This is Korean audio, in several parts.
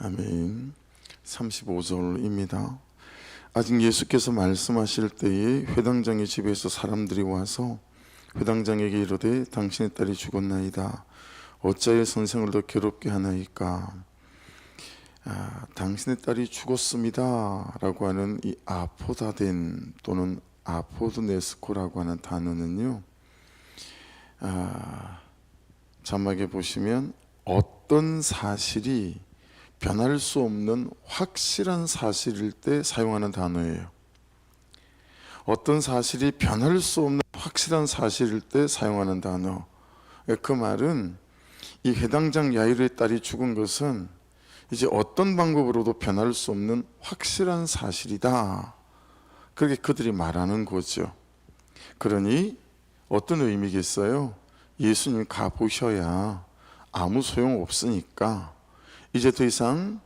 아멘. 35절입니다. 아직 예수께서 말씀하실 때에 회당장의 집에서 사람들이 와서 회당장에게 이르되 당신의 딸이 죽었나이다. 어찌하여 선생을 더 괴롭게 하나이까? 당신의 딸이 죽었습니다 라고 하는 이 아포다덴 또는 아포드네스코라고 하는 단어는요, 자막에 보시면 어떤 사실이 변할 수 없는 확실한 사실일 때 사용하는 단어예요. 어떤 사실이 변할 수 없는 확실한 사실일 때 사용하는 단어. 그 말은 이 회당장 야이로의 딸이 죽은 것은 이제 어떤 방법으로도 변할 수 없는 확실한 사실이다, 그렇게 그들이 말하는 거죠. 그러니 어떤 의미겠어요? 예수님이 가보셔야 아무 소용 없으니까 이제 더 이상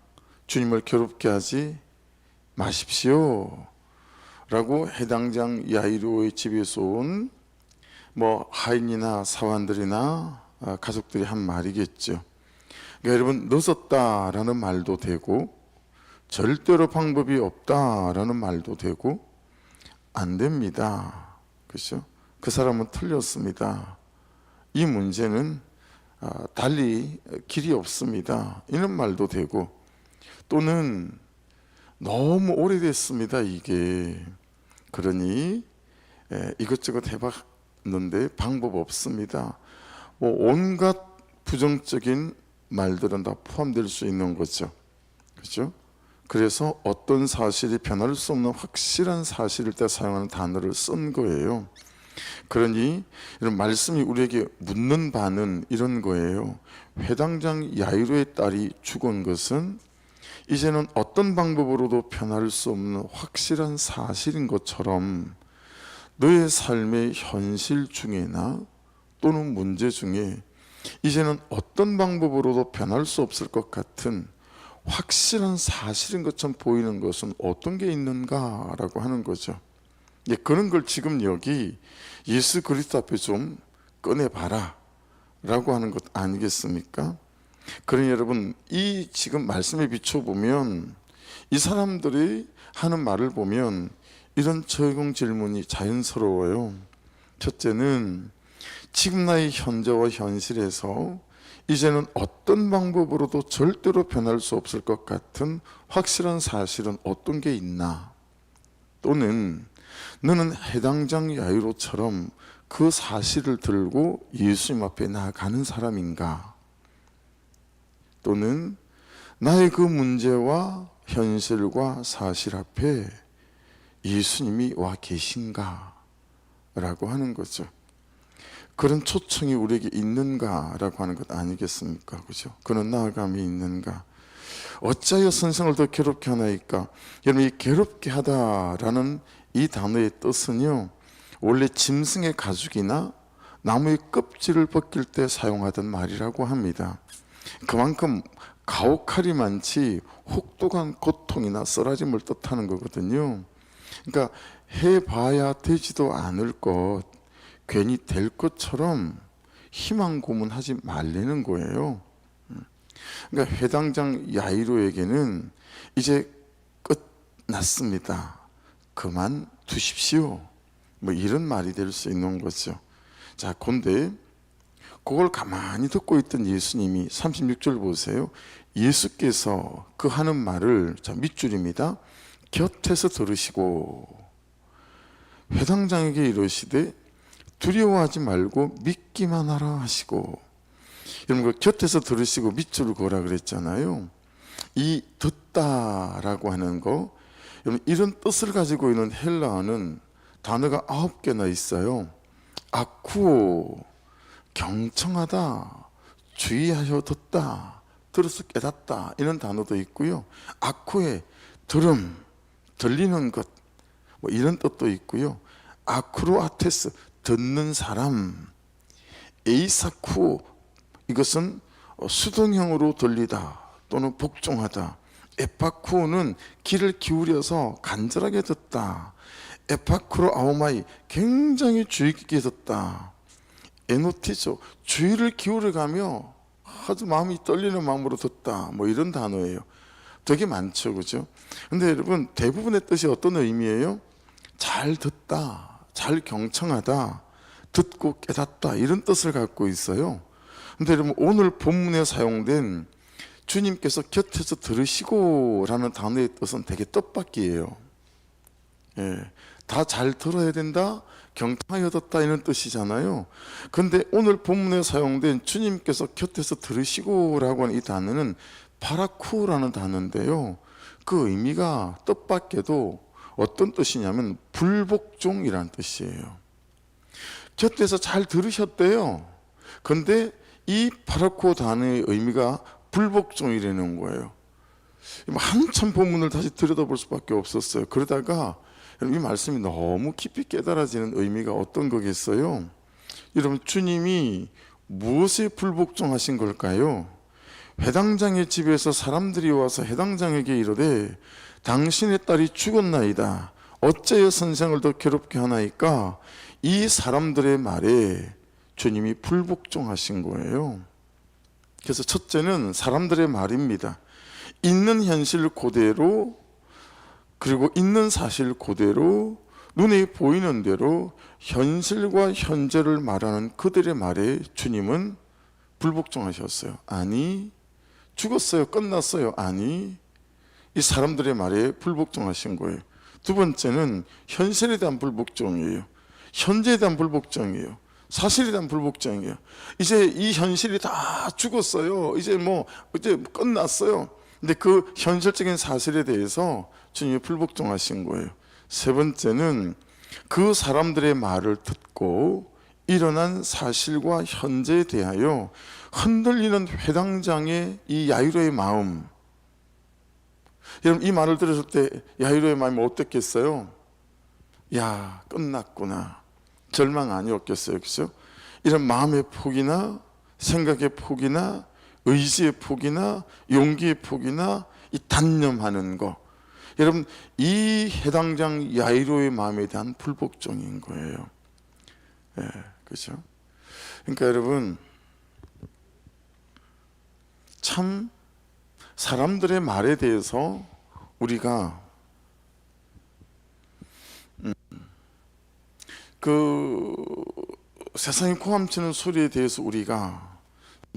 주님을 괴롭게 하지 마십시오 라고 회당장 야이로의 집에서 온 하인이나 사환들이나 가족들이 한 말이겠죠. 그러니까 여러분, 늦었다라는 말도 되고 절대로 방법이 없다라는 말도 되고 안 됩니다. 그렇죠? 그 사람은 틀렸습니다. 이 문제는 달리 길이 없습니다, 이런 말도 되고, 또는 너무 오래됐습니다 이게, 그러니 이것저것 해봤는데 방법 없습니다. 온갖 부정적인 말들은 다 포함될 수 있는 거죠. 그렇죠? 그래서 어떤 사실이 변할 수 없는 확실한 사실일 때 사용하는 단어를 쓴 거예요. 그러니 이런 말씀이 우리에게 묻는 바는 이런 거예요. 회당장 야이로의 딸이 죽은 것은 이제는 어떤 방법으로도 변할 수 없는 확실한 사실인 것처럼 너의 삶의 현실 중에나 또는 문제 중에 이제는 어떤 방법으로도 변할 수 없을 것 같은 확실한 사실인 것처럼 보이는 것은 어떤 게 있는가라고 하는 거죠. 그런 걸 지금 여기 예수 그리스도 앞에 좀 꺼내봐라 라고 하는 것 아니겠습니까? 그러니 여러분, 이 지금 말씀에 비춰보면 이 사람들이 하는 말을 보면 이런 적용 질문이 자연스러워요. 첫째는 지금 나의 현재와 현실에서 이제는 어떤 방법으로도 절대로 변할 수 없을 것 같은 확실한 사실은 어떤 게 있나? 또는 너는 회당장 야이로처럼 그 사실을 들고 예수님 앞에 나아가는 사람인가? 또는 나의 그 문제와 현실과 사실 앞에 예수님이 와 계신가? 라고 하는 거죠. 그런 초청이 우리에게 있는가라고 하는 것 아니겠습니까? 그죠? 그런 나아감이 있는가? 어찌하여 선생을 더 괴롭게 하나이까? 여러분, 이 괴롭게 하다라는 이 단어의 뜻은요, 원래 짐승의 가죽이나 나무의 껍질을 벗길 때 사용하던 말이라고 합니다. 그만큼 가혹할이 많지 혹독한 고통이나 쓰라짐을 뜻하는 거거든요. 그러니까 해봐야 되지도 않을 것, 괜히 될 것처럼 희망 고문하지 말라는 거예요. 그러니까 회당장 야이로에게는 이제 끝났습니다, 그만 두십시오, 이런 말이 될 수 있는 거죠. 자, 그런데 그걸 가만히 듣고 있던 예수님이 36절 보세요. 예수께서 그 하는 말을, 자, 밑줄입니다, 곁에서 들으시고 회당장에게 이르시되 두려워하지 말고 믿기만 하라 하시고. 여러분, 그 곁에서 들으시고 밑줄을 그으라 그랬잖아요. 이 듣다라고 하는 거, 여러분, 이런 뜻을 가지고 있는 헬라어는 단어가 9개나 있어요. 아쿠오, 경청하다, 주의하여 듣다, 들어서 깨닫다, 이런 단어도 있고요. 아쿠에 들음, 들리는 것, 이런 뜻도 있고요. 아크로아테스, 듣는 사람. 에이사쿠, 이것은 수동형으로 들리다 또는 복종하다. 에파쿠는 귀를 기울여서 간절하게 듣다. 에파크로 아오마이, 굉장히 주의 깊게 듣다. 에노티죠, 주의를 기울여가며 아주 마음이 떨리는 마음으로 듣다, 뭐 이런 단어예요. 되게 많죠, 그죠? 근데 여러분, 대부분의 뜻이 어떤 의미예요? 잘 듣다, 잘 경청하다, 듣고 깨닫다, 이런 뜻을 갖고 있어요. 근데 여러분, 오늘 본문에 사용된 주님께서 곁에서 들으시고 라는 단어의 뜻은 되게 뜻밖이에요. 예, 다 잘 들어야 된다, 경청하여 듣다, 이런 뜻이잖아요. 근데 오늘 본문에 사용된 주님께서 곁에서 들으시고 라고 하는 이 단어는 파라쿠라는 단어인데요, 그 의미가 뜻밖에도 어떤 뜻이냐면 불복종이라는 뜻이에요. 곁에서 잘 들으셨대요. 근데 이 파라쿠 단어의 의미가 불복종이라는 거예요. 한참 본문을 다시 들여다볼 수밖에 없었어요. 그러다가 이 말씀이 너무 깊이 깨달아지는 의미가 어떤 거겠어요? 여러분, 주님이 무엇에 불복종하신 걸까요? 회당장의 집에서 사람들이 와서 회당장에게 이르되 당신의 딸이 죽었나이다, 어째여 선생을 더 괴롭게 하나이까? 이 사람들의 말에 주님이 불복종하신 거예요. 그래서 첫째는 사람들의 말입니다. 있는 현실 그대로, 그리고 있는 사실 그대로, 눈에 보이는 대로 현실과 현재를 말하는 그들의 말에 주님은 불복종하셨어요. 아니, 죽었어요, 끝났어요, 아니, 이 사람들의 말에 불복종하신 거예요. 두 번째는 현실에 대한 불복종이에요. 현재에 대한 불복종이에요. 사실에 대한 불복종이에요. 이제 이 현실이 다 죽었어요, 이제 끝났어요. 근데 그 현실적인 사실에 대해서 주님이 불복종하신 거예요. 세 번째는 그 사람들의 말을 듣고 일어난 사실과 현재에 대하여 흔들리는 회당장의 이 야이로의 마음. 여러분, 이 말을 들었을 때 야이로의 마음이 어땠겠어요? 야, 끝났구나, 절망 아니었겠어요, 그죠? 이런 마음의 폭이나 생각의 폭이나 의지의 폭이나 용기의 폭이나 이 단념하는 거, 여러분, 이 해당장 야이로의 마음에 대한 불복종인 거예요. 예, 그렇죠? 그러니까 여러분, 참 사람들의 말에 대해서 우리가 그 세상에 고함치는 소리에 대해서 우리가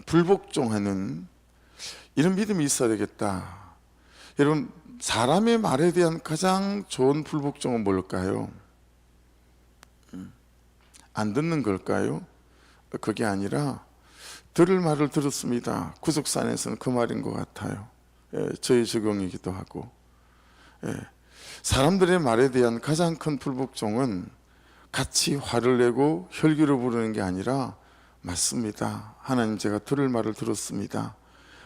불복종하는 이런 믿음이 있어야 되겠다. 여러분, 사람의 말에 대한 가장 좋은 불복종은 뭘까요? 안 듣는 걸까요? 그게 아니라 들을 말을 들었습니다. 구속산에서는 그 말인 것 같아요. 예, 저희 적용이기도 하고. 예, 사람들의 말에 대한 가장 큰 불복종은 같이 화를 내고 혈기를 부르는 게 아니라 맞습니다, 하나님 제가 들을 말을 들었습니다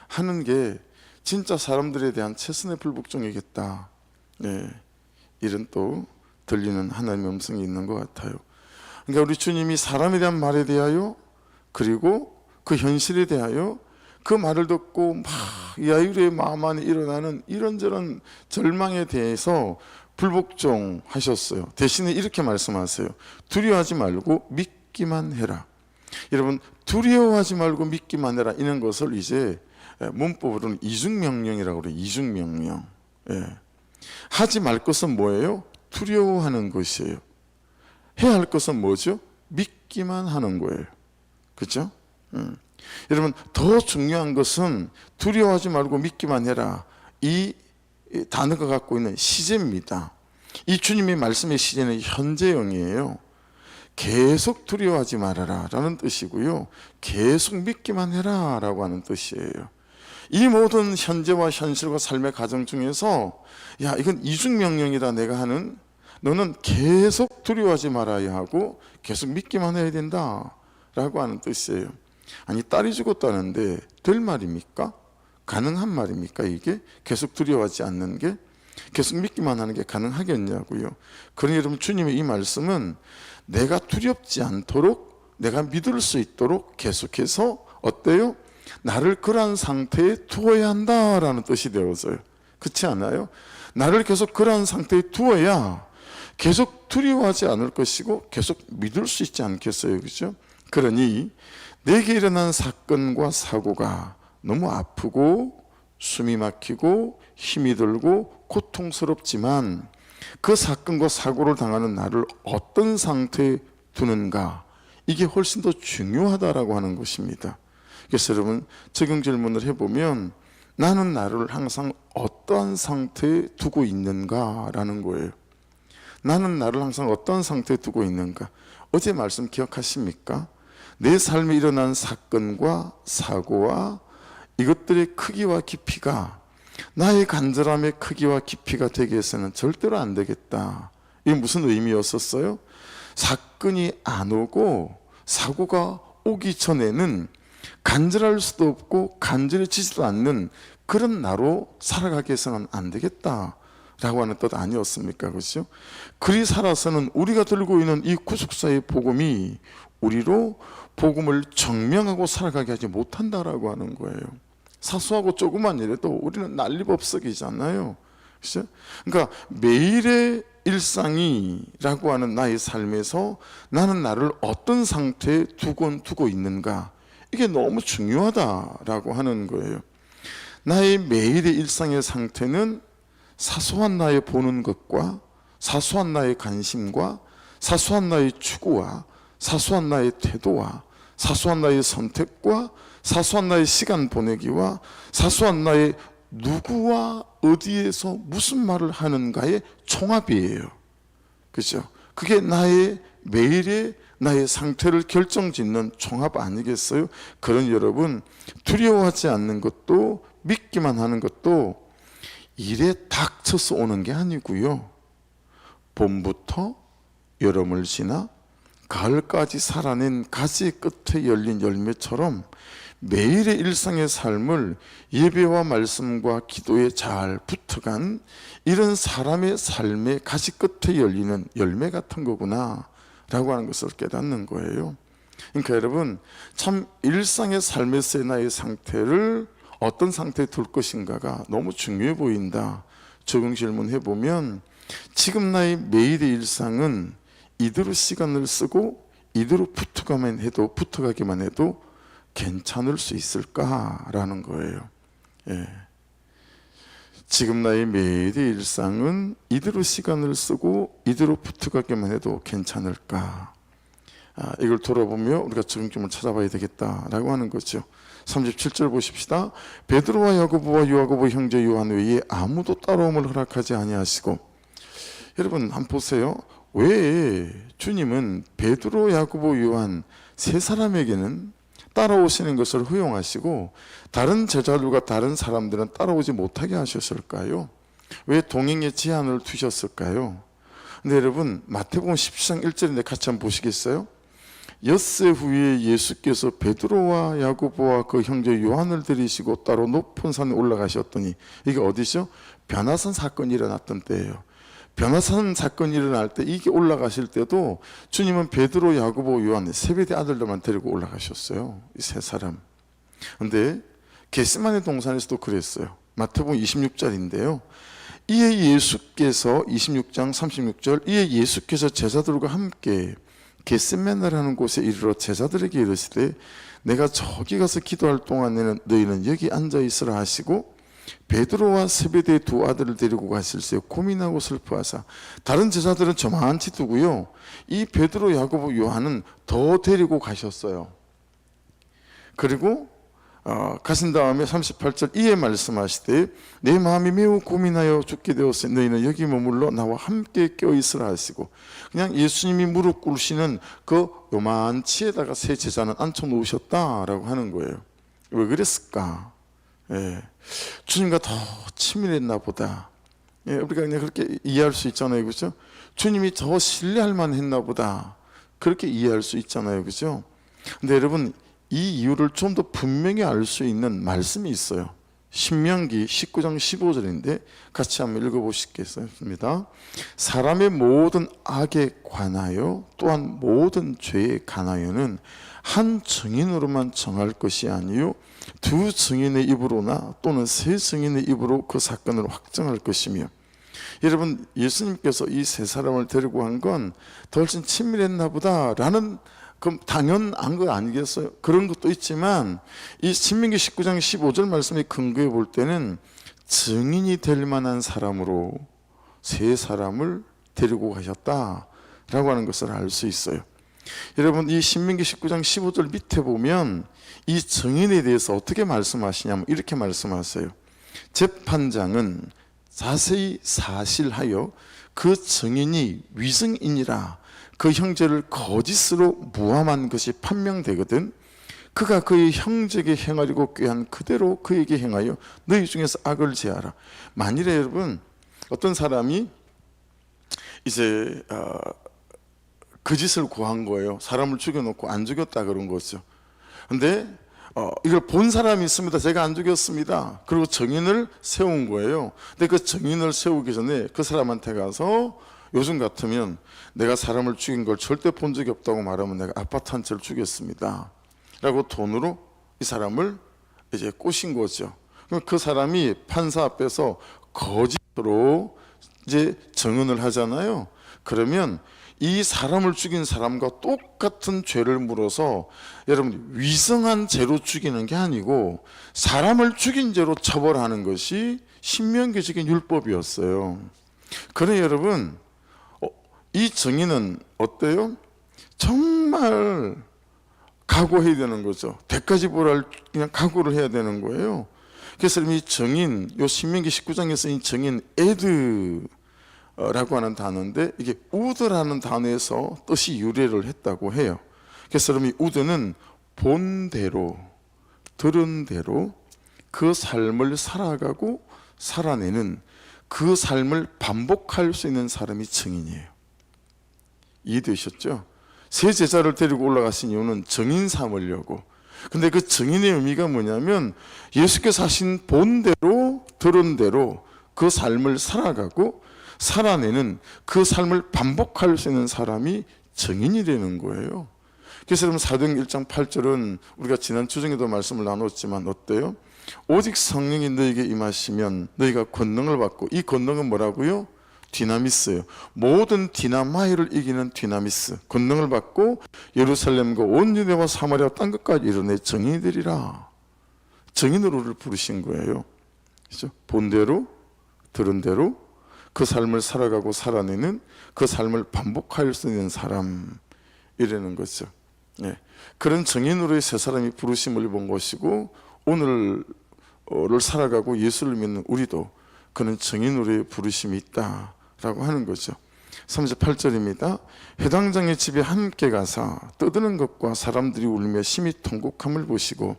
하는 게 진짜 사람들에 대한 최선의 불복종이겠다. 네, 이런 또 들리는 하나님의 음성이 있는 것 같아요. 그러니까 우리 주님이 사람에 대한 말에 대하여, 그리고 그 현실에 대하여 그 말을 듣고 막 야유의 마음 안에 일어나는 이런저런 절망에 대해서 불복종하셨어요. 대신에 이렇게 말씀하세요. 두려워하지 말고 믿기만 해라. 여러분, 두려워하지 말고 믿기만 해라, 이런 것을 이제 문법으로는 이중명령이라고 그래요. 이중명령. 예. 하지 말 것은 뭐예요? 두려워하는 것이에요. 해야 할 것은 뭐죠? 믿기만 하는 거예요. 그렇죠? 여러분, 더 중요한 것은 두려워하지 말고 믿기만 해라, 이 단어가 갖고 있는 시제입니다. 이 주님의 말씀의 시제는 현재형이에요. 계속 두려워하지 말아라 라는 뜻이고요, 계속 믿기만 해라 라고 하는 뜻이에요. 이 모든 현재와 현실과 삶의 과정 중에서 야, 이건 이중명령이다 내가 하는, 너는 계속 두려워하지 말아야 하고 계속 믿기만 해야 된다 라고 하는 뜻이에요. 아니, 딸이 죽었다는데 될 말입니까? 가능한 말입니까? 이게 계속 두려워하지 않는 게, 계속 믿기만 하는 게 가능하겠냐고요. 그러니 여러분, 주님의 이 말씀은 내가 두렵지 않도록, 내가 믿을 수 있도록 계속해서 어때요? 나를 그러한 상태에 두어야 한다라는 뜻이 되어서요. 그렇지 않아요? 나를 계속 그러한 상태에 두어야 계속 두려워하지 않을 것이고 계속 믿을 수 있지 않겠어요, 그렇죠? 그러니 내게 일어난 사건과 사고가 너무 아프고 숨이 막히고 힘이 들고 고통스럽지만 그 사건과 사고를 당하는 나를 어떤 상태에 두는가, 이게 훨씬 더 중요하다라고 하는 것입니다. 그래서 여러분 적용 질문을 해보면 나는 나를 항상 어떠한 상태에 두고 있는가라는 거예요. 나는 나를 항상 어떤 상태에 두고 있는가. 어제 말씀 기억하십니까? 내 삶에 일어난 사건과 사고와 이것들의 크기와 깊이가 나의 간절함의 크기와 깊이가 되게 해서는 절대로 안 되겠다. 이게 무슨 의미였었어요? 사건이 안 오고 사고가 오기 전에는 간절할 수도 없고 간절해지지도 않는 그런 나로 살아가게 해서는 안 되겠다 라고 하는 뜻 아니었습니까? 그렇죠? 그리 살아서는 우리가 들고 있는 이 구속사의 복음이 우리로 복음을 증명하고 살아가게 하지 못한다라고 하는 거예요. 사소하고 조그만 일에도 우리는 난리법석이잖아요. 그렇죠? 그러니까 매일의 일상이라고 하는 나의 삶에서 나는 나를 어떤 상태에 두고 있는가, 이게 너무 중요하다라고 하는 거예요. 나의 매일의 일상의 상태는 사소한 나의 보는 것과 사소한 나의 관심과 사소한 나의 추구와 사소한 나의 태도와 사소한 나의 선택과 사소한 나의 시간 보내기와 사소한 나의 누구와 어디에서 무슨 말을 하는가의 총합이에요. 그렇죠? 그게 나의 매일의 나의 상태를 결정짓는 총합 아니겠어요? 그런 여러분, 두려워하지 않는 것도 믿기만 하는 것도 일에 닥쳐서 오는 게 아니고요. 봄부터 여름을 지나 가을까지 살아낸 가지 끝에 열린 열매처럼 매일의 일상의 삶을 예배와 말씀과 기도에 잘 붙어간 이런 사람의 삶의 가지 끝에 열리는 열매 같은 거구나 라고 하는 것을 깨닫는 거예요. 그러니까 여러분, 참 일상의 삶에서의 나의 상태를 어떤 상태에 둘 것인가가 너무 중요해 보인다. 적용 질문 해보면 지금 나의 매일의 일상은 이대로 시간을 쓰고 이대로 붙어가기만 해도 괜찮을 수 있을까라는 거예요. 예. 지금 나의 매일의 일상은 이대로 시간을 쓰고 이대로 붙어가기만 해도 괜찮을까? 이걸 돌아보며 우리가 적용점을 찾아봐야 되겠다라고 하는 거죠. 37절 보십시다. 베드로와 야고보와 요하고보 형제 요한 외에 아무도 따라옴을 허락하지 아니하시고. 여러분 한번 보세요. 왜 주님은 베드로, 야고보, 요한 세 사람에게는 따라오시는 것을 허용하시고 다른 제자들과 다른 사람들은 따라오지 못하게 하셨을까요? 왜 동행의 제한을 두셨을까요? 근데 여러분 마태복음 17장 1절인데 같이 한번 보시겠어요? 엿새 후에 예수께서 베드로와 야고보와 그 형제 요한을 데리시고 따로 높은 산에 올라가셨더니, 이게 어디죠? 변화산 사건이 일어났던 때예요. 변화산 사건이 일어날 때 이게 올라가실 때도 주님은 베드로, 야고보, 요한 세베대 아들들만 데리고 올라가셨어요. 이 세 사람. 근데 겟세마네 동산에서도 그랬어요. 마태복음 26절인데요. 이에 예수께서 26장 36절 이에 예수께서 제자들과 함께 겟세마네라는 곳에 이르러 제자들에게 이르시되 내가 저기 가서 기도할 동안에는 너희는 여기 앉아 있으라 하시고 베드로와 세베대의 두 아들을 데리고 가실세 고민하고 슬퍼하사. 다른 제자들은 저만치 두고요, 이 베드로, 야고보, 요한은 더 데리고 가셨어요. 그리고 가신 다음에 38절 이에 말씀하시되 내 마음이 매우 고민하여 죽게 되었으니 너희는 여기 머물러 나와 함께 껴있으라 하시고, 그냥 예수님이 무릎 꿇으시는 그 요만치에다가 세 제자는 앉혀 놓으셨다라고 하는 거예요. 왜 그랬을까? 예. 주님과 더 친밀했나 보다. 예, 우리가 그냥 그렇게 이해할 수 있잖아요. 그죠? 주님이 더 신뢰할 만했나 보다. 그렇게 이해할 수 있잖아요. 그죠? 근데 여러분, 이 이유를 좀 더 분명히 알 수 있는 말씀이 있어요. 신명기 19장 15절인데 같이 한번 읽어보시겠습니다. 사람의 모든 악에 관하여 또한 모든 죄에 관하여는 한 증인으로만 정할 것이 아니요 두 증인의 입으로나 또는 세 증인의 입으로 그 사건을 확정할 것이며. 여러분, 예수님께서 이 세 사람을 데리고 한 건 더 훨씬 친밀했나 보다라는 그럼 당연한 거 아니겠어요? 그런 것도 있지만 이 신명기 19장 15절 말씀에 근거해 볼 때는 증인이 될 만한 사람으로 세 사람을 데리고 가셨다라고 하는 것을 알 수 있어요. 여러분, 이 신명기 19장 15절 밑에 보면 이 증인에 대해서 어떻게 말씀하시냐면 이렇게 말씀하세요. 재판장은 자세히 사실하여 그 증인이 위증인이라 그 형제를 거짓으로 무함한 것이 판명되거든 그가 그의 형제에게 행하려고 꾀한 그대로 그에게 행하여 너희 중에서 악을 제하라. 만일에 여러분 어떤 사람이 이제 거짓을 고한 거예요. 사람을 죽여놓고 안 죽였다 그런 거죠. 근데 이걸 본 사람이 있습니다. 제가 안 죽였습니다. 그리고 증인을 세운 거예요. 근데 그 증인을 세우기 전에 그 사람한테 가서 요즘 같으면 내가 사람을 죽인 걸 절대 본 적이 없다고 말하면 내가 아파트 한 채를 주겠습니다 라고 돈으로 이 사람을 이제 꼬신 거죠. 그 사람이 판사 앞에서 거짓으로 이제 증언을 하잖아요. 그러면 이 사람을 죽인 사람과 똑같은 죄를 물어서 여러분 위선한 죄로 죽이는 게 아니고 사람을 죽인 죄로 처벌하는 것이 신명기적인 율법이었어요. 그래 여러분 이 증인은 어때요? 정말 각오해야 되는 거죠. 대까지 보랄 그냥 각오를 해야 되는 거예요. 그래서 이 증인, 요 신명기 19장에서 이 증인 에드라고 하는 단어인데 이게 우드라는 단어에서 뜻이 유래를 했다고 해요. 그래서 이 우드는 본대로 들은 대로 그 삶을 살아가고 살아내는 그 삶을 반복할 수 있는 사람이 증인이에요. 이해되셨죠? 세 제자를 데리고 올라가신 이유는 증인 삼으려고. 근데 그 증인의 의미가 뭐냐면 예수께서 하신 본대로 들은 대로 그 삶을 살아가고 살아내는 그 삶을 반복할 수 있는 사람이 증인이 되는 거예요. 그래서 여러분 사도행전 1장 8절은 우리가 지난 주중에도 말씀을 나눴지만 어때요? 오직 성령이 너에게 임하시면 너희가 권능을 받고, 이 권능은 뭐라고요? 디나미스예요. 모든 디나마이를 이기는 디나미스, 권능을 받고 예루살렘과 온 유대와 사마리아 땅 끝까지 이르내 증인이 되리라. 증인으로 우리를 부르신 거예요. 그렇죠? 본대로 들은 대로 그 삶을 살아가고 살아내는 그 삶을 반복할 수 있는 사람이라는 거죠. 네. 그런 증인으로의 세 사람이 부르심을 본 것이고 오늘을 살아가고 예수를 믿는 우리도 그는 증인으로의 부르심이 있다라고 하는 거죠. 38절입니다. 회당장의 집에 함께 가사 떠드는 것과 사람들이 울며 심히 통곡함을 보시고,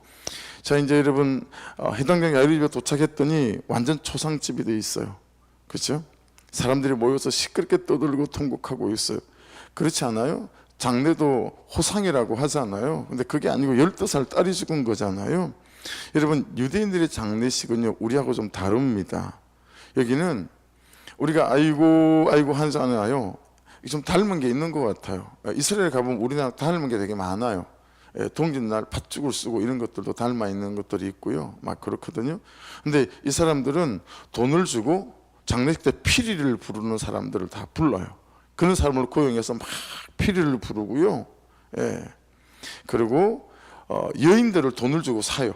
자 이제 여러분 회당장 야이로 집에 도착했더니 완전 초상집이 돼 있어요. 그렇죠? 사람들이 모여서 시끄럽게 떠들고 통곡하고 있어요. 그렇지 않아요? 장례도 호상이라고 하잖아요. 근데 그게 아니고 12살 딸이 죽은 거잖아요. 여러분 유대인들의 장례식은요 우리하고 좀 다릅니다. 여기는 우리가 아이고 하잖아요. 좀 닮은 게 있는 것 같아요. 이스라엘 가보면 우리나라 닮은 게 되게 많아요. 동짓날 팥죽을 쓰고 이런 것들도 닮아 있는 것들이 있고요. 막 그렇거든요. 근데 이 사람들은 돈을 주고 장례식 때 피리를 부르는 사람들을 다 불러요. 그런 사람을 고용해서 막 피리를 부르고요. 그리고 여인들을 돈을 주고 사요.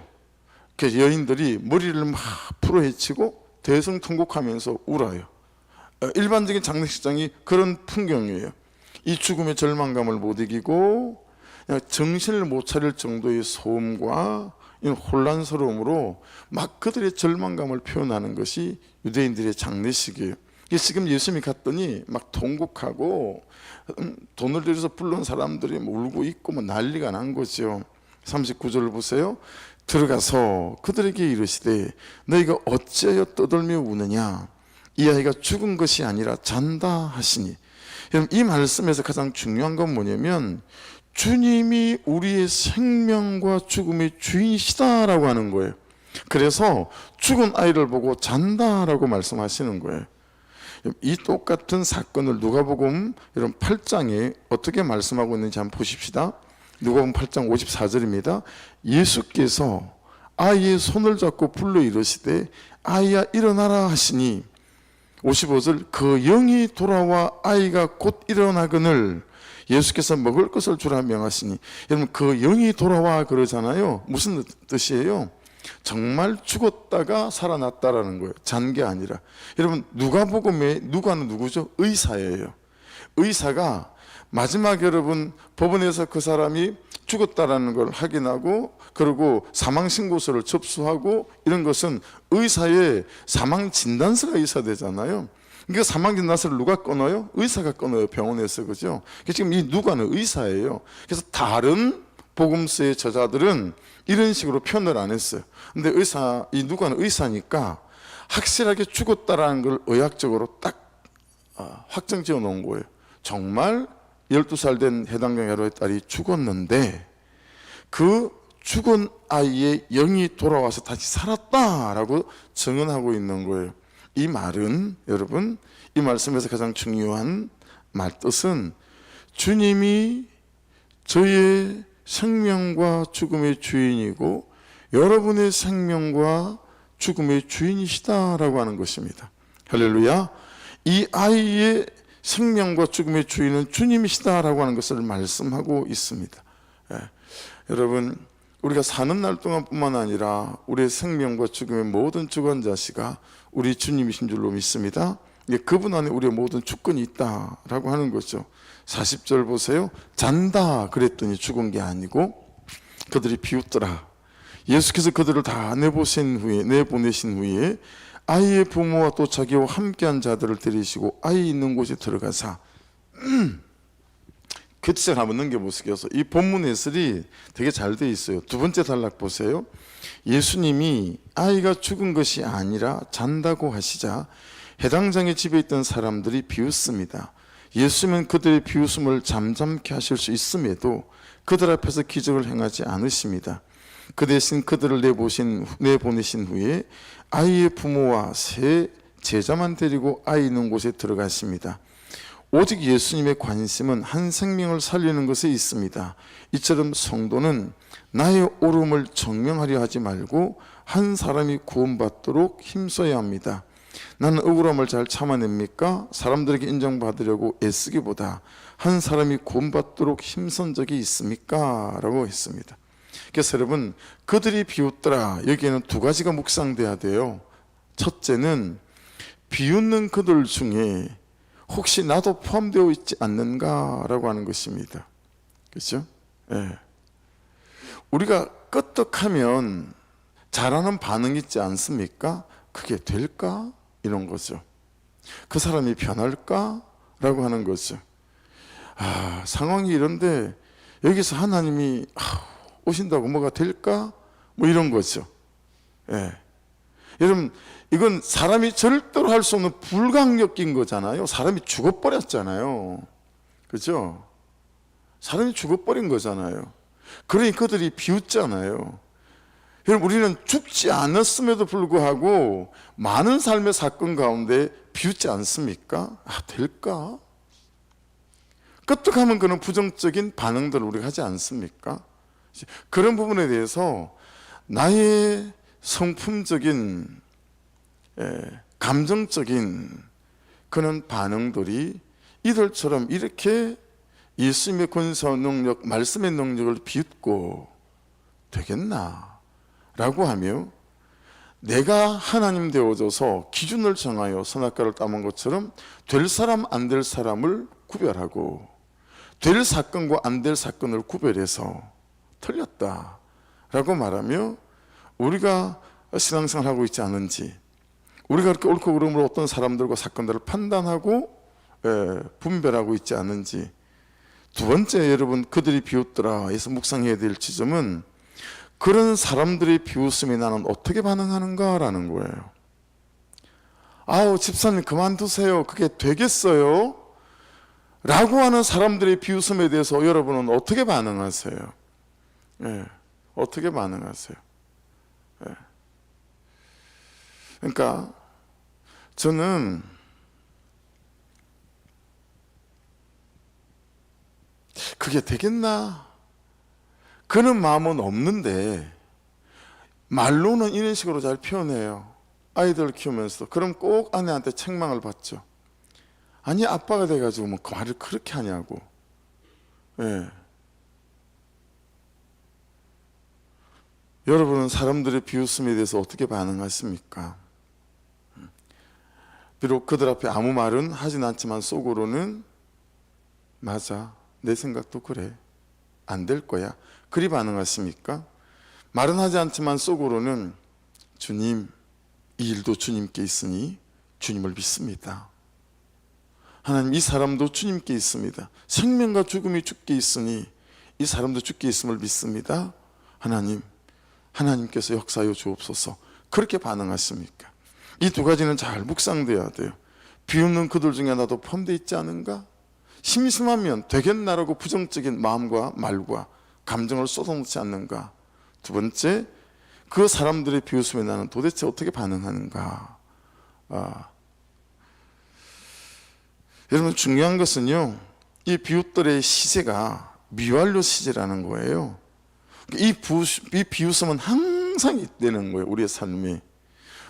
그래서 여인들이 머리를 막 풀어헤치고 대성통곡하면서 울어요. 일반적인 장례식장이 그런 풍경이에요. 이 죽음의 절망감을 못 이기고 그냥 정신을 못 차릴 정도의 소음과 이런 혼란스러움으로 막 그들의 절망감을 표현하는 것이 유대인들의 장례식이에요. 지금 예수님이 갔더니 막 통곡하고 돈을 들여서 부른 사람들이 울고 있고 뭐 난리가 난 거죠. 39절을 보세요. 들어가서 그들에게 이르시되 너희가 어찌하여 떠들며 우느냐, 이 아이가 죽은 것이 아니라 잔다 하시니. 여러분 이 말씀에서 가장 중요한 건 뭐냐면 주님이 우리의 생명과 죽음의 주인이시다라고 하는 거예요. 그래서 죽은 아이를 보고 잔다라고 말씀하시는 거예요. 이 똑같은 사건을 누가복음 여러분 8장에 어떻게 말씀하고 있는지 한번 보십시다. 누가복음 8장 54절입니다. 예수께서 아이의 손을 잡고 불러 이르시되 아이야 일어나라 하시니, 55절 그 영이 돌아와 아이가 곧 일어나거늘 예수께서 먹을 것을 주라 명하시니, 여러분 그 영이 돌아와 그러잖아요. 무슨 뜻이에요? 정말 죽었다가 살아났다라는 거예요. 잔 게 아니라. 여러분 누가복음에 누가는 누구죠? 의사예요. 의사가 마지막 여러분 법원에서 그 사람이 죽었다라는 걸 확인하고 그리고 사망 신고서를 접수하고 이런 것은 의사의 사망 진단서가 있어야 되잖아요. 그러니까 사망 진단서를 누가 끊어요? 의사가 끊어요, 병원에서. 그죠? 지금 이 누가는 의사예요. 그래서 다른 복음서의 저자들은 이런 식으로 표현을 안 했어요. 근데 이 누가는 의사니까 확실하게 죽었다라는 걸 의학적으로 딱 확정 지어 놓은 거예요. 정말 12살 된 해당경 야로의 딸이 죽었는데 그 죽은 아이의 영이 돌아와서 다시 살았다라고 증언하고 있는 거예요. 이 말은 여러분, 이 말씀에서 가장 중요한 말뜻은 주님이 저의 생명과 죽음의 주인이고 여러분의 생명과 죽음의 주인이시다라고 하는 것입니다. 할렐루야. 이 아이의 생명과 죽음의 주인은 주님이시다라고 하는 것을 말씀하고 있습니다. 여러분, 우리가 사는 날 동안뿐만 아니라 우리의 생명과 죽음의 모든 주관자시가 우리 주님이신 줄로 믿습니다. 그분 안에 우리의 모든 주권이 있다라고 하는 거죠. 40절 보세요. 잔다 그랬더니 죽은 게 아니고 그들이 비웃더라. 예수께서 그들을 다 내보내신 후에 아이의 부모와 또 자기와 함께한 자들을 데리시고 아이 있는 곳에 들어가사 그 한번 넘겨보세요. 이 본문 해설이 되게 잘 돼 있어요. 두 번째 단락 보세요. 예수님이 아이가 죽은 것이 아니라 잔다고 하시자 해당 장의 집에 있던 사람들이 비웃습니다. 예수님은 그들의 비웃음을 잠잠케 하실 수 있음에도 그들 앞에서 기적을 행하지 않으십니다. 그 대신 그들을 내보내신 후에 아이의 부모와 세 제자만 데리고 아이 있는 곳에 들어가십니다. 오직 예수님의 관심은 한 생명을 살리는 것에 있습니다. 이처럼 성도는 나의 옳음을 증명하려 하지 말고 한 사람이 구원받도록 힘써야 합니다. 나는 억울함을 잘 참아냅니까? 사람들에게 인정받으려고 애쓰기보다 한 사람이 구원받도록 힘쓴 적이 있습니까? 라고 했습니다. 그래서 여러분, 그들이 비웃더라, 여기에는 두 가지가 묵상돼야 돼요. 첫째는 비웃는 그들 중에 혹시 나도 포함되어 있지 않는가라고 하는 것입니다. 그렇죠? 예. 우리가 끄떡하면 잘하는 반응이 있지 않습니까? 그게 될까? 이런 거죠. 그 사람이 변할까? 라고 하는 거죠. 상황이 이런데 여기서 하나님이 오신다고 뭐가 될까? 뭐 이런 거죠. 예. 여러분, 이건 사람이 절대로 할 수 없는 불가항력인 거잖아요. 사람이 죽어버렸잖아요. 그죠? 사람이 죽어버린 거잖아요. 그러니 그들이 비웃잖아요. 여러분, 우리는 죽지 않았음에도 불구하고 많은 삶의 사건 가운데 비웃지 않습니까? 될까? 끄떡하면 그런 부정적인 반응들을 우리가 하지 않습니까? 그런 부분에 대해서 나의 성품적인 감정적인 그런 반응들이 이들처럼 이렇게 예수님의 권세와 능력, 말씀의 능력을 비웃고 되겠나? 라고 하며 내가 하나님 되어져서 기준을 정하여 선악과를 따먹은 것처럼 될 사람 안 될 사람을 구별하고 될 사건과 안 될 사건을 구별해서 틀렸다라고 말하며 우리가 신앙생활하고 있지 않은지, 우리가 그렇게 옳고 그름으로 어떤 사람들과 사건들을 판단하고 분별하고 있지 않은지. 두 번째, 여러분, 그들이 비웃더라 해서 묵상해야 될 지점은 그런 사람들의 비웃음에 나는 어떻게 반응하는가라는 거예요. 집사님 그만두세요, 그게 되겠어요? 라고 하는 사람들의 비웃음에 대해서 여러분은 어떻게 반응하세요? 어떻게 반응하세요? 그러니까 저는 그게 되겠나? 그런 마음은 없는데 말로는 이런 식으로 잘 표현해요. 아이들 키우면서. 그럼 꼭 아내한테 책망을 받죠. 아니, 아빠가 돼가지고 뭐 그 말을 그렇게 하냐고. 예. 여러분은 사람들의 비웃음에 대해서 어떻게 반응하십니까? 비록 그들 앞에 아무 말은 하진 않지만 속으로는 맞아, 내 생각도 그래, 안 될 거야, 그리 반응하십니까? 말은 하지 않지만 속으로는 주님, 이 일도 주님께 있으니 주님을 믿습니다. 하나님, 이 사람도 주님께 있습니다. 생명과 죽음이 주께 있으니 이 사람도 주께 있음을 믿습니다. 하나님, 하나님께서 역사하여 주옵소서. 그렇게 반응하십니까? 이 두 가지는 잘 묵상돼야 돼요. 비웃는 그들 중에 나도 포함되어 있지 않은가? 심심하면 되겠나라고 부정적인 마음과 말과 감정을 쏟아놓지 않는가? 두 번째, 그 사람들의 비웃음에 나는 도대체 어떻게 반응하는가? 여러분, 중요한 것은요, 이 비웃들의 시제가 미완료 시제라는 거예요. 이 비웃음은 항상 있다는 거예요. 우리의 삶이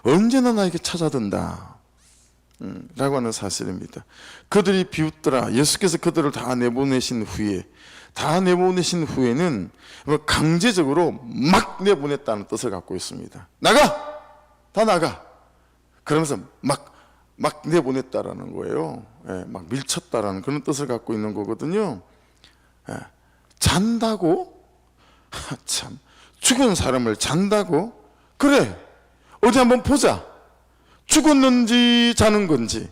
언제나 나에게 찾아든다 라고 하는 사실입니다. 그들이 비웃더라. 예수께서 그들을 다 내보내신 후에는 강제적으로 막 내보냈다는 뜻을 갖고 있습니다. 나가! 다 나가! 그러면서 막 내보냈다라는 거예요. 예, 막 밀쳤다라는 그런 뜻을 갖고 있는 거거든요. 예, 잔다고? 참, 죽은 사람을 잔다고? 그래, 어디 한번 보자. 죽었는지 자는 건지.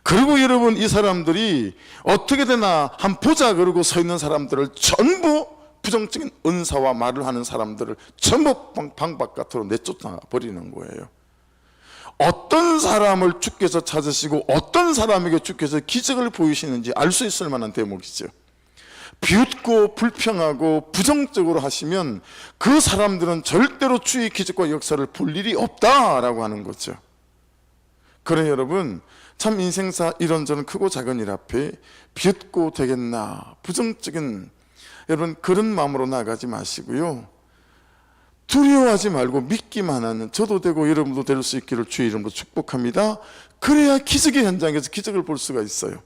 그리고 여러분, 이 사람들이 어떻게 되나 한번 보자 그러고 서 있는 사람들을 전부, 부정적인 은사와 말을 하는 사람들을 전부 방 바깥으로 내쫓아 버리는 거예요. 어떤 사람을 주께서 찾으시고 어떤 사람에게 주께서 기적을 보이시는지 알 수 있을 만한 대목이죠. 비웃고 불평하고 부정적으로 하시면 그 사람들은 절대로 주의 기적과 역사를 볼 일이 없다라고 하는 거죠. 그래 여러분, 참 인생사 이런저런 크고 작은 일 앞에 비웃고 되겠나, 부정적인 여러분 그런 마음으로 나가지 마시고요, 두려워하지 말고 믿기만 하는 저도 되고 여러분도 될 수 있기를 주의 이름으로 축복합니다. 그래야 기적의 현장에서 기적을 볼 수가 있어요.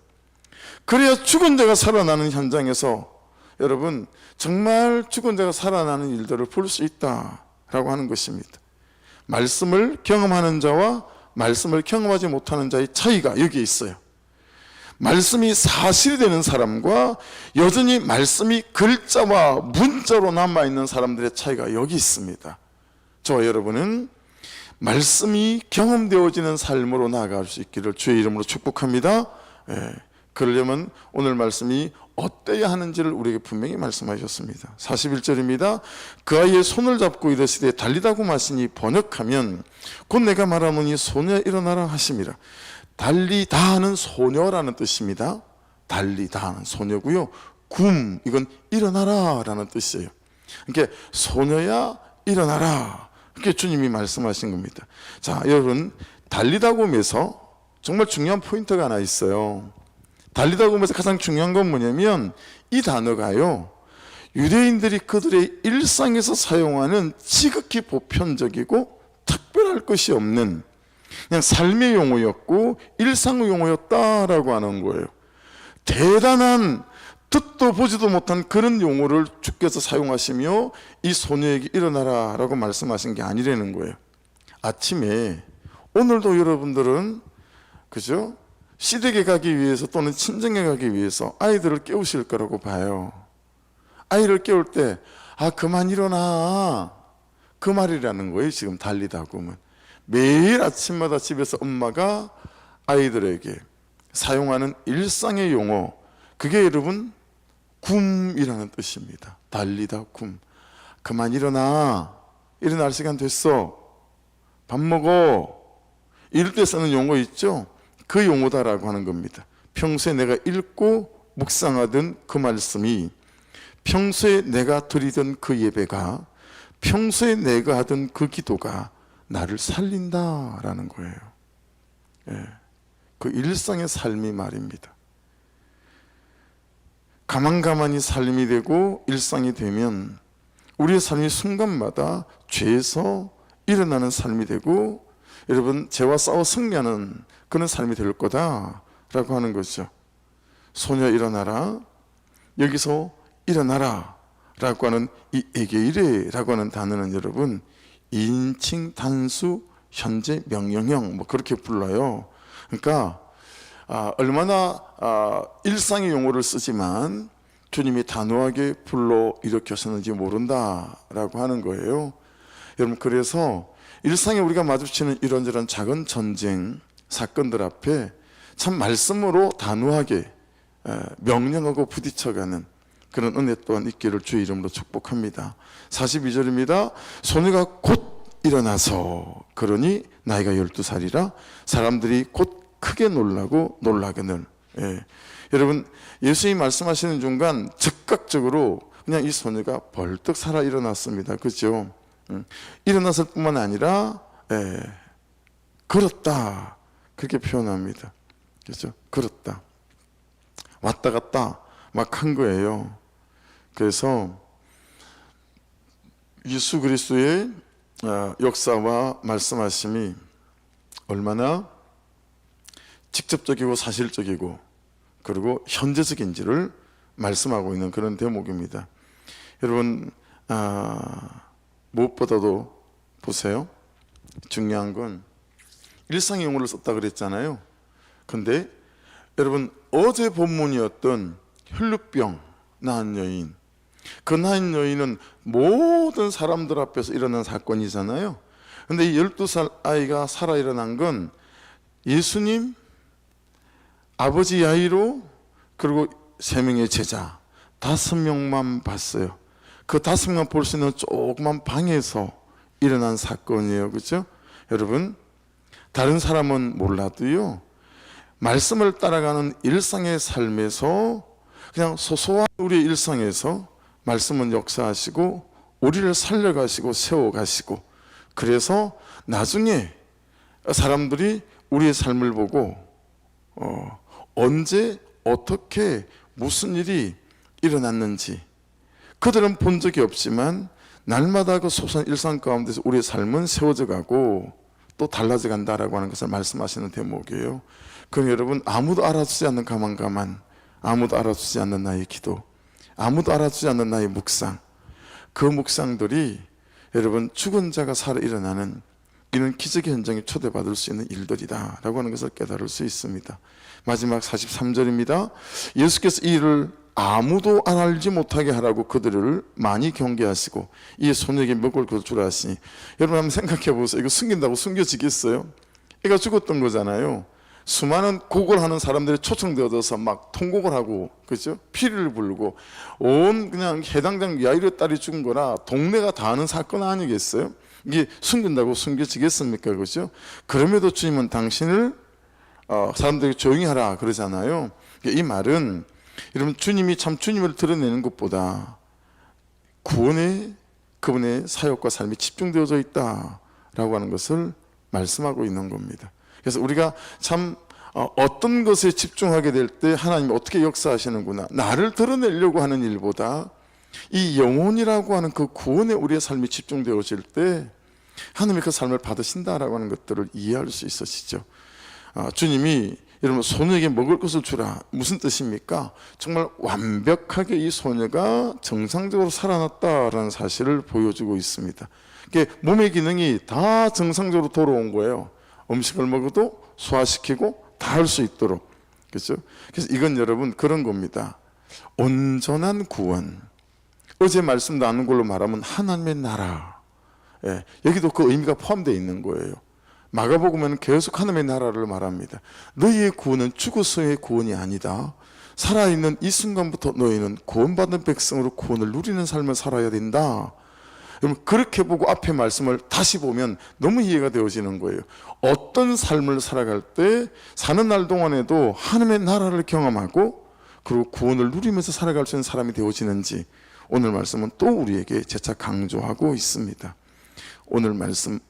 그래야 죽은 자가 살아나는 현장에서 여러분 정말 죽은 자가 살아나는 일들을 볼 수 있다라고 하는 것입니다. 말씀을 경험하는 자와 말씀을 경험하지 못하는 자의 차이가 여기에 있어요. 말씀이 사실이 되는 사람과 여전히 말씀이 글자와 문자로 남아있는 사람들의 차이가 여기 있습니다. 저와 여러분은 말씀이 경험되어지는 삶으로 나아갈 수 있기를 주의 이름으로 축복합니다. 그러려면 오늘 말씀이 어때야 하는지를 우리에게 분명히 말씀하셨습니다. 41절입니다. 그 아이의 손을 잡고 이르시되 달리다고 마시니 번역하면 곧 내가 말하노니 소녀 일어나라 하심이라. 달리다 하는 소녀라는 뜻입니다. 달리다 하는 소녀고요, 이건 일어나라 라는 뜻이에요. 그러니까 소녀야 일어나라, 그렇게 주님이 말씀하신 겁니다. 자, 여러분, 달리다고 하면서 정말 중요한 포인트가 하나 있어요. 달리다고 하면서 가장 중요한 건 뭐냐면 이 단어가요, 유대인들이 그들의 일상에서 사용하는 지극히 보편적이고 특별할 것이 없는 그냥 삶의 용어였고 일상의 용어였다라고 하는 거예요. 대단한 듣도 보지도 못한 그런 용어를 주께서 사용하시며 이 소녀에게 일어나라 라고 말씀하신 게 아니라는 거예요. 아침에 오늘도 여러분들은 그죠? 시댁에 가기 위해서 또는 친정에 가기 위해서 아이들을 깨우실 거라고 봐요. 아이를 깨울 때 그만 일어나, 그 말이라는 거예요. 지금 달리다고 하면 매일 아침마다 집에서 엄마가 아이들에게 사용하는 일상의 용어, 그게 여러분 굼이라는 뜻입니다. 달리다 굼. 그만 일어나, 일어날 시간 됐어, 밥 먹어, 이럴 때 쓰는 용어 있죠? 그 용어다라고 하는 겁니다. 평소에 내가 읽고 묵상하던 그 말씀이, 평소에 내가 드리던 그 예배가, 평소에 내가 하던 그 기도가 나를 살린다라는 거예요. 그 일상의 삶이 말입니다. 가만가만히 삶이 되고 일상이 되면 우리의 삶이 순간마다 죄에서 일어나는 삶이 되고, 여러분 죄와 싸워 승리하는 그런 삶이 될 거다라고 하는 거죠. 소녀 일어나라. 여기서 일어나라 라고 하는 이 에게이레라고 하는 단어는 여러분 인칭 단수 현재 명령형 뭐 그렇게 불러요. 그러니까 얼마나 일상의 용어를 쓰지만 주님이 단호하게 불러 일으켰었는지 모른다라고 하는 거예요. 여러분, 그래서 일상에 우리가 마주치는 이런저런 작은 전쟁 사건들 앞에 참 말씀으로 단호하게 명령하고 부딪혀가는 그런 은혜 또한 있기를 주의 이름으로 축복합니다. 42절입니다. 소녀가 곧 일어나서 그러니 나이가 12살이라 사람들이 곧 크게 놀라고 놀라거늘. 여러분, 예수님이 말씀하시는 순간 즉각적으로 그냥 이 소녀가 벌떡 살아 일어났습니다. 그렇죠? 일어났을 뿐만 아니라 걸었다 그렇게 표현합니다. 그렇죠? 걸었다, 왔다 갔다 막 한 거예요. 그래서 예수 그리스도의 역사와 말씀하심이 얼마나 직접적이고 사실적이고 그리고 현재적인지를 말씀하고 있는 그런 대목입니다. 여러분, 무엇보다도 보세요. 중요한 건 일상의 용어를 썼다 그랬잖아요. 근데 여러분, 어제 본문이었던 혈루병 나은 여인, 그 나은 여인은 모든 사람들 앞에서 일어난 사건이잖아요. 근데 이 12살 아이가 살아 일어난 건 예수님, 아버지 야이로, 그리고 3명의 제자 5명만 봤어요. 그 5명만 볼 수 있는 조그만 방에서 일어난 사건이에요. 그렇죠? 여러분, 다른 사람은 몰라도요, 말씀을 따라가는 일상의 삶에서 그냥 소소한 우리의 일상에서 말씀은 역사하시고 우리를 살려가시고 세워가시고, 그래서 나중에 사람들이 우리의 삶을 보고 언제 어떻게 무슨 일이 일어났는지 그들은 본 적이 없지만 날마다 그 소소한 일상 가운데서 우리의 삶은 세워져 가고 또 달라져 간다라고 하는 것을 말씀하시는 대목이에요. 그럼 여러분, 아무도 알아주지 않는 가만, 아무도 알아주지 않는 나의 기도, 아무도 알아주지 않는 나의 묵상, 그 묵상들이 여러분 죽은 자가 살아 일어나는 이런 기적의 현장에 초대받을 수 있는 일들이다 라고 하는 것을 깨달을 수 있습니다. 마지막 43절입니다. 예수께서 이 일을 아무도 알지 못하게 하라고 그들을 많이 경계하시고 이 소녀에게 먹을 것을 주라 하시니, 여러분 한번 생각해 보세요. 이거 숨긴다고 숨겨지겠어요? 애가 죽었던 거잖아요. 수많은 곡을 하는 사람들이 초청되어져서 막 통곡을 하고, 그죠? 피리를 불고 온 그냥 해당장 야이르 딸이 죽은 거라 동네가 다 아는 사건 아니겠어요? 이게 숨긴다고 숨겨지겠습니까? 그죠? 그럼에도 주님은 당신을 사람들에게 조용히 하라 그러잖아요. 이 말은 여러분, 주님이 참 주님을 드러내는 것보다 구원에 그분의 사역과 삶이 집중되어져 있다라고 하는 것을 말씀하고 있는 겁니다. 그래서 우리가 참 어떤 것에 집중하게 될 때 하나님이 어떻게 역사하시는구나, 나를 드러내려고 하는 일보다 이 영혼이라고 하는 그 구원에 우리의 삶이 집중되어질 때 하나님이 그 삶을 받으신다라고 하는 것들을 이해할 수 있으시죠. 주님이 여러분 소녀에게 먹을 것을 주라, 무슨 뜻입니까? 정말 완벽하게 이 소녀가 정상적으로 살아났다라는 사실을 보여주고 있습니다. 몸의 기능이 다 정상적으로 돌아온 거예요. 음식을 먹어도 소화시키고 다 할 수 있도록. 그렇죠? 그래서 이건 여러분 그런 겁니다. 온전한 구원. 어제 말씀 나눈 걸로 말하면 하나님의 나라. 여기도 그 의미가 포함되어 있는 거예요. 마가복음에는 계속 하나님의 나라를 말합니다. 너희의 구원은 죽어서의 구원이 아니다. 살아있는 이 순간부터 너희는 구원받은 백성으로 구원을 누리는 삶을 살아야 된다. 여러분, 그렇게 보고 앞에 말씀을 다시 보면 너무 이해가 되어지는 거예요. 어떤 삶을 살아갈 때 사는 날 동안에도 하나님의 나라를 경험하고 그리고 구원을 누리면서 살아갈 수 있는 사람이 되어지는지 오늘 말씀은 또 우리에게 재차 강조하고 있습니다. 오늘 말씀,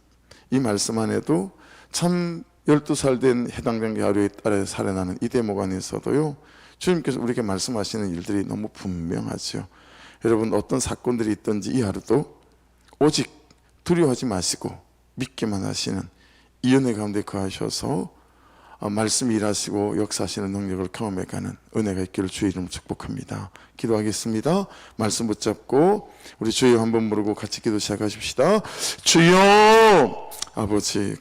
이 말씀 안에도 참 12살 된 해당된 야류의 딸에 살해나는 이 대목 안에서도요, 주님께서 우리에게 말씀하시는 일들이 너무 분명하죠. 여러분, 어떤 사건들이 있든지 이 하루도 오직 두려워하지 마시고 믿기만 하시는 이 은혜 가운데 거하셔서 말씀 일하시고 역사하시는 능력을 경험해가는 은혜가 있기를 주의 이름으로 축복합니다. 기도하겠습니다. 말씀 붙잡고 우리 주여 한번 부르고 같이 기도 시작하십시다. 주여 아버지